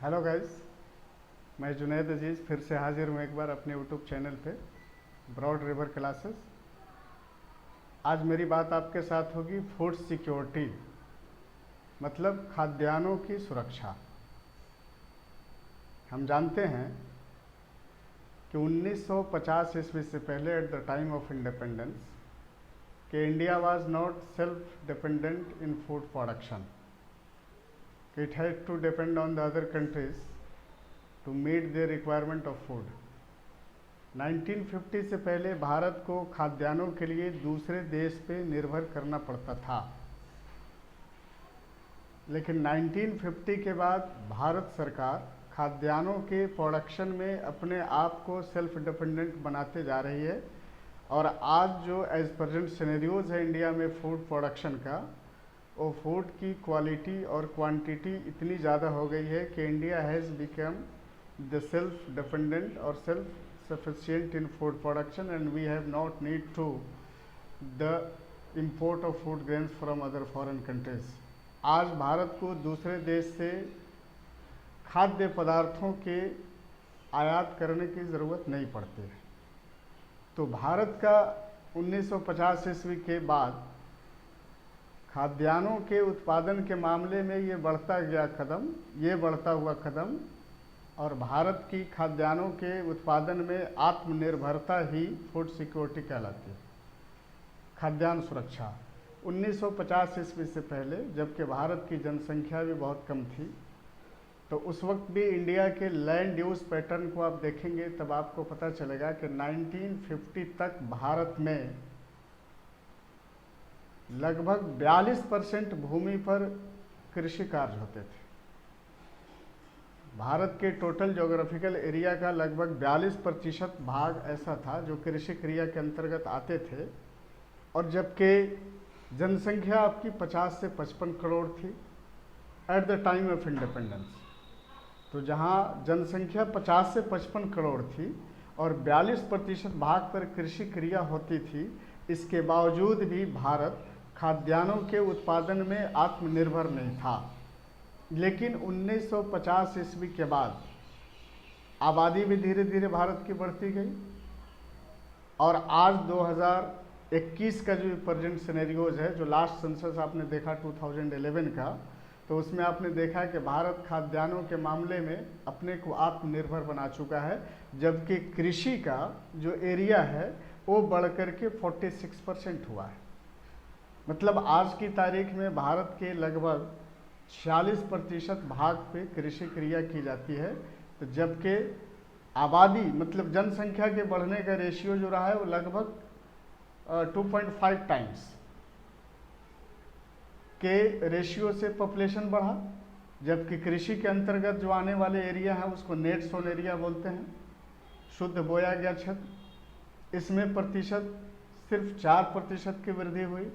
Hello guys, मैं जुनैद अजीज़ फिर से हाजिर हूँ एक बार अपने यूट्यूब चैनल पे ब्रॉड रिवर क्लासेस। आज मेरी बात आपके साथ होगी फूड सिक्योरिटी, मतलब खाद्यान्नों की सुरक्षा। हम जानते हैं कि 1950 ईस्वी से पहले at the time of independence कि India was not self dependent in food production. It had to depend on the other countries to meet their requirement of food. 1950 से पहले भारत को खाद्यान्नों के लिए दूसरे देश पे निर्भर करना पड़ता था, लेकिन 1950 के बाद भारत सरकार खाद्यान्नों के प्रोडक्शन में अपने आप को सेल्फ डिपेंडेंट बनाते जा रही है। और आज जो एज प्रेजेंट सिनेरियोज है इंडिया में फूड प्रोडक्शन का, वो फूड की क्वालिटी और क्वांटिटी इतनी ज़्यादा हो गई है कि India has become the self-dependent or self-sufficient in food production, and we have not need to the import of food grains from other foreign countries. आज भारत को दूसरे देश से खाद्य पदार्थों के आयात करने की ज़रूरत नहीं पड़ती है। तो भारत का 1950 ईस्वी के बाद खाद्यान्नों के उत्पादन के मामले में ये बढ़ता हुआ कदम और भारत की खाद्यान्नों के उत्पादन में आत्मनिर्भरता ही फूड सिक्योरिटी कहलाती है। खाद्यान्न सुरक्षा 1950 ईस्वी से पहले, जबकि भारत की जनसंख्या भी बहुत कम थी, तो उस वक्त भी इंडिया के लैंड यूज पैटर्न को आप देखेंगे तब आपको पता चलेगा कि 1950 तक भारत में लगभग 42% भूमि पर कृषि कार्य होते थे। भारत के टोटल ज्योग्राफिकल एरिया का लगभग 42% भाग ऐसा था जो कृषि क्रिया के अंतर्गत आते थे, और जबकि जनसंख्या आपकी 50 से 55 करोड़ थी eight the time of independence. तो जहां जनसंख्या 50 से 55 करोड़ थी और 42% भाग पर कृषि क्रिया होती थी, इसके बावजूद भी भारत खाद्यान्नों के उत्पादन में आत्मनिर्भर नहीं था। लेकिन 1950 ईस्वी के बाद आबादी भी धीरे धीरे भारत की बढ़ती गई, और आज 2021 का जो प्रेजेंट सिनेरियोज है, जो लास्ट सेंसस आपने देखा 2011 का, तो उसमें आपने देखा कि भारत खाद्यान्नों के मामले में अपने को आत्मनिर्भर बना चुका है, जबकि कृषि का जो एरिया है वो बढ़कर के 46% हुआ है। मतलब आज की तारीख में भारत के लगभग 46% भाग पे कृषि क्रिया की जाती है। तो जबकि आबादी मतलब जनसंख्या के बढ़ने का रेशियो जो रहा है वो लगभग 2.5 टाइम्स के रेशियो से पॉपुलेशन बढ़ा, जबकि कृषि के अंतर्गत जो आने वाले एरिया है उसको नेट सोन एरिया बोलते हैं, शुद्ध बोया गया क्षेत्र, इसमें प्रतिशत सिर्फ 4% की वृद्धि हुई,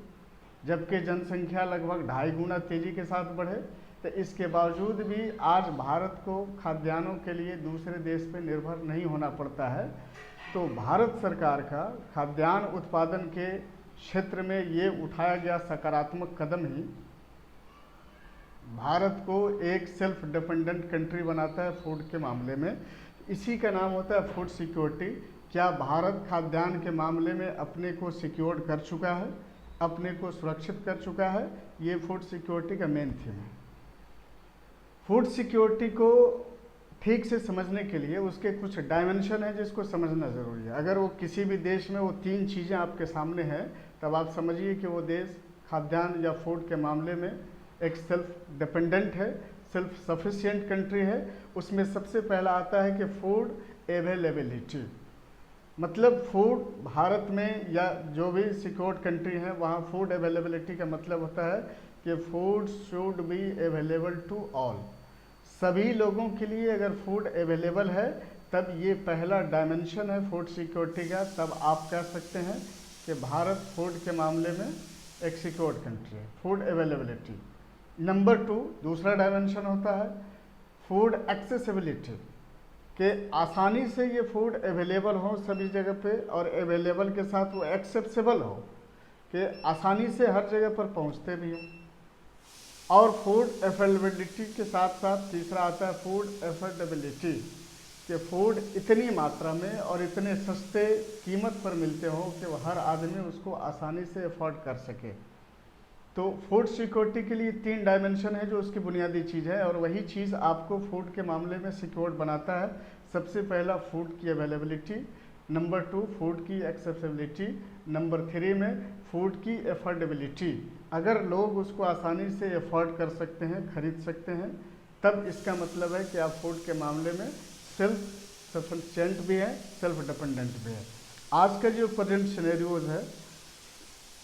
जबकि जनसंख्या लगभग 2.5 गुना तेजी के साथ बढ़े। तो इसके बावजूद भी आज भारत को खाद्यान्नों के लिए दूसरे देश पर निर्भर नहीं होना पड़ता है। तो भारत सरकार का खाद्यान्न उत्पादन के क्षेत्र में ये उठाया गया सकारात्मक कदम ही भारत को एक सेल्फ डिपेंडेंट कंट्री बनाता है फूड के मामले में। इसी का नाम होता है फूड सिक्योरिटी। क्या भारत खाद्यान्न के मामले में अपने को सिक्योर्ड कर चुका है, अपने को सुरक्षित कर चुका है? ये फूड सिक्योरिटी का मेन थीम है। फूड सिक्योरिटी को ठीक से समझने के लिए उसके कुछ डायमेंशन है जिसको समझना ज़रूरी है। अगर वो किसी भी देश में वो 3 चीज़ें आपके सामने हैं, तब आप समझिए कि वो देश खाद्यान्न या फूड के मामले में एक सेल्फ डिपेंडेंट है, सेल्फ सफिशिएंट कंट्री है। उसमें सबसे पहला आता है कि फूड अवेलेबिलिटी, मतलब फूड भारत में या जो भी सिक्योर्ड कंट्री है वहाँ फूड अवेलेबिलिटी का मतलब होता है कि food should be available to all. सभी लोगों के लिए अगर फूड अवेलेबल है तब ये पहला डायमेंशन है फूड सिक्योरिटी का। तब आप कह सकते हैं कि भारत फूड के मामले में एक सिक्योर्ड कंट्री है, फूड अवेलेबिलिटी। नंबर 2 दूसरा डायमेंशन होता है फूड एक्सेसिबिलिटी, कि आसानी से ये फूड अवेलेबल हो सभी जगह पे, और अवेलेबल के साथ वो एक्सेप्टेबल हो, कि आसानी से हर जगह पर पहुंचते भी हो। और फूड अवेलेबिलिटी के साथ साथ तीसरा आता है फूड अफोर्डेबिलिटी, कि फूड इतनी मात्रा में और इतने सस्ते कीमत पर मिलते हो कि वो हर आदमी उसको आसानी से अफोर्ड कर सके। तो फूड सिक्योरिटी के लिए 3 डायमेंशन है जो उसकी बुनियादी चीज़ है, और वही चीज़ आपको फूड के मामले में सिक्योर बनाता है। सबसे पहला फूड की अवेलेबिलिटी, नंबर 2 फूड की एक्सेसिबिलिटी, नंबर 3 में फूड की अफोर्डेबिलिटी। अगर लोग उसको आसानी से अफोर्ड कर सकते हैं, खरीद सकते हैं, तब इसका मतलब है कि आप फूड के मामले में सेल्फ सफिशिएंट भी है, सेल्फ डिपेंडेंट भी है। आज का जो प्रेजेंट सिनेरियोज है,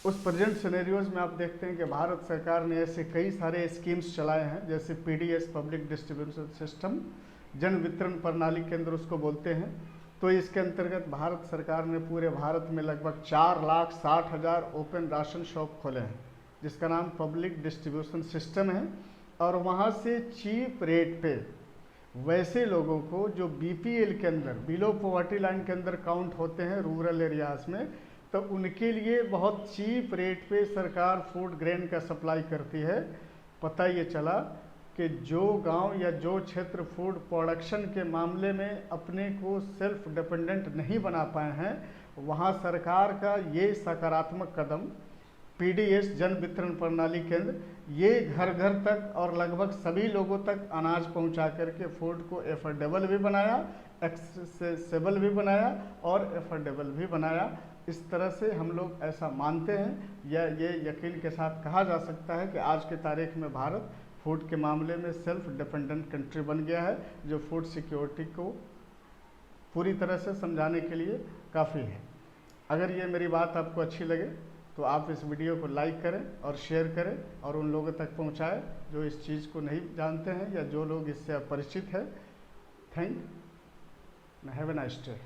उस प्रेजेंट सिनेरियोज में आप देखते हैं कि भारत सरकार ने ऐसे कई सारे स्कीम्स चलाए हैं, जैसे पीडीएस पब्लिक डिस्ट्रीब्यूशन सिस्टम, जन वितरण प्रणाली केंद्र उसको बोलते हैं। तो इसके अंतर्गत भारत सरकार ने पूरे भारत में लगभग 4,60,000 ओपन राशन शॉप खोले हैं, जिसका नाम पब्लिक डिस्ट्रीब्यूशन सिस्टम है। और वहाँ से चीप रेट पे वैसे लोगों को जो बीपीएल के अंदर, बिलो पॉवर्टी लाइन के अंदर काउंट होते हैं रूरल एरियाज में, तो उनके लिए बहुत चीप रेट पे सरकार फूड ग्रेन का सप्लाई करती है। पता ये चला कि जो गांव या जो क्षेत्र फूड प्रोडक्शन के मामले में अपने को सेल्फ डिपेंडेंट नहीं बना पाए हैं, वहाँ सरकार का ये सकारात्मक कदम पीडीएस जन वितरण प्रणाली केंद्र, ये घर घर तक और लगभग सभी लोगों तक अनाज पहुंचा करके फूड को एफोर्डेबल भी बनाया, एक्सेसिबल भी बनाया और एफोर्डेबल भी बनाया। इस तरह से हम लोग ऐसा मानते हैं, या ये यकीन के साथ कहा जा सकता है कि आज के तारीख में भारत फूड के मामले में सेल्फ डिपेंडेंट कंट्री बन गया है, जो फूड सिक्योरिटी को पूरी तरह से समझाने के लिए काफ़ी है। अगर ये मेरी बात आपको अच्छी लगे तो आप इस वीडियो को लाइक करें और शेयर करें और उन लोगों तक पहुंचाएं जो इस चीज़ को नहीं जानते हैं या जो लोग इससे अपरिचित हैं। Have a nice day.